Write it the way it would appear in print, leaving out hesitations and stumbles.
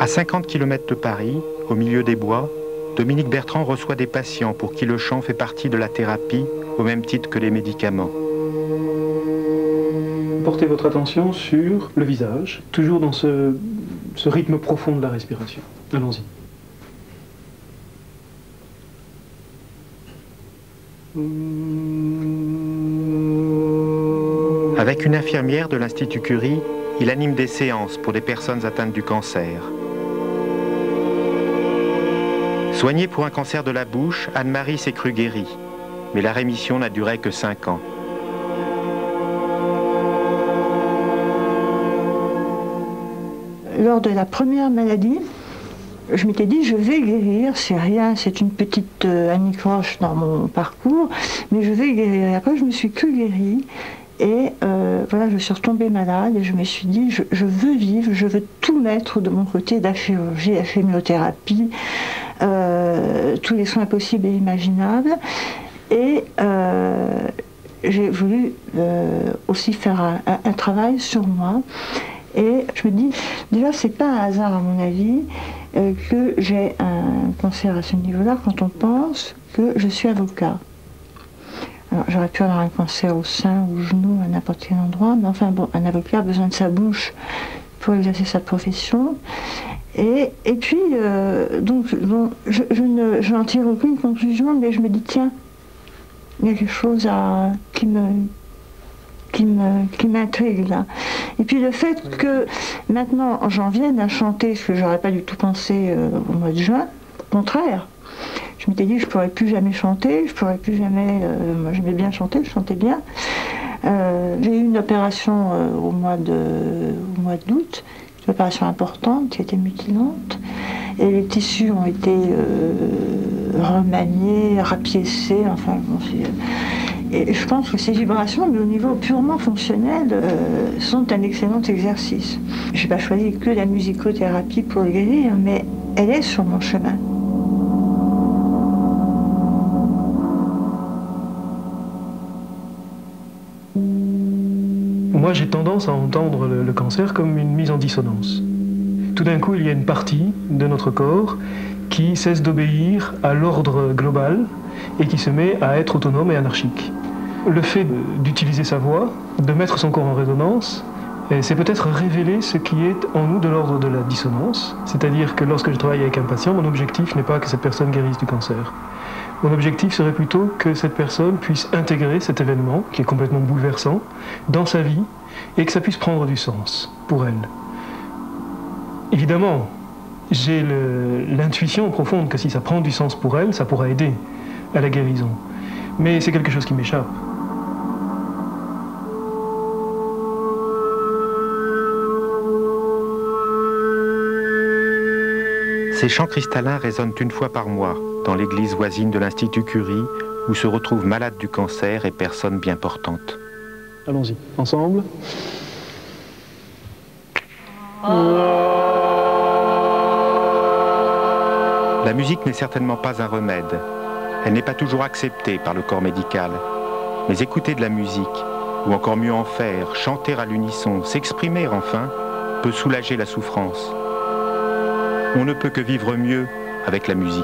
À 50 km de Paris, au milieu des bois, Dominique Bertrand reçoit des patients pour qui le chant fait partie de la thérapie, au même titre que les médicaments. Portez votre attention sur le visage, toujours dans ce rythme profond de la respiration. Allons-y. Avec une infirmière de l'Institut Curie, il anime des séances pour des personnes atteintes du cancer. Soignée pour un cancer de la bouche, Anne-Marie s'est crue guérie. Mais la rémission n'a duré que 5 ans. Lors de la première maladie, je m'étais dit je vais guérir, c'est rien, c'est une petite anicroche dans mon parcours, mais je vais guérir. Et après je me suis que guérie et voilà, je suis retombée malade et je me suis dit je veux vivre, je veux tout mettre de mon côté, la chirurgie, la chimiothérapie, tous les soins possibles et imaginables. Et j'ai voulu aussi faire un travail sur moi. Et je me dis, déjà, c'est pas un hasard, à mon avis, que j'ai un cancer à ce niveau-là quand on pense que je suis avocat. Alors, j'aurais pu avoir un cancer au sein, au genou, à n'importe quel endroit, mais enfin, bon, un avocat a besoin de sa bouche pour exercer sa profession. Et puis, donc, bon, je n'en tire aucune conclusion, mais je me dis, tiens, il y a quelque chose qui m'intrigue là. Et puis le fait que maintenant j'en vienne à chanter, ce que j'aurais pas du tout pensé au mois de juin, au contraire. Je m'étais dit que je pourrais plus jamais chanter, je pourrais plus jamais. Moi j'aimais bien chanter, je chantais bien. J'ai eu une opération au mois d'août, une opération importante qui était mutilante, et les tissus ont été remaniés, rapiécés, enfin bon, et je pense que ces vibrations, mais au niveau purement fonctionnel, sont un excellent exercice. Je n'ai pas choisi que la musicothérapie pour le guérir, mais elle est sur mon chemin. Moi, j'ai tendance à entendre le cancer comme une mise en dissonance. Tout d'un coup, il y a une partie de notre corps qui cesse d'obéir à l'ordre global et qui se met à être autonome et anarchique. Le fait d'utiliser sa voix, de mettre son corps en résonance, c'est peut-être révéler ce qui est en nous de l'ordre de la dissonance. C'est-à-dire que lorsque je travaille avec un patient, mon objectif n'est pas que cette personne guérisse du cancer. Mon objectif serait plutôt que cette personne puisse intégrer cet événement, qui est complètement bouleversant, dans sa vie, et que ça puisse prendre du sens pour elle. Évidemment, j'ai l'intuition profonde que si ça prend du sens pour elle, ça pourra aider à la guérison. Mais c'est quelque chose qui m'échappe. Ces chants cristallins résonnent une fois par mois dans l'église voisine de l'Institut Curie, où se retrouvent malades du cancer et personnes bien portantes. Allons-y, ensemble. La musique n'est certainement pas un remède. Elle n'est pas toujours acceptée par le corps médical. Mais écouter de la musique, ou encore mieux en faire, chanter à l'unisson, s'exprimer enfin, peut soulager la souffrance. On ne peut que vivre mieux avec la musique.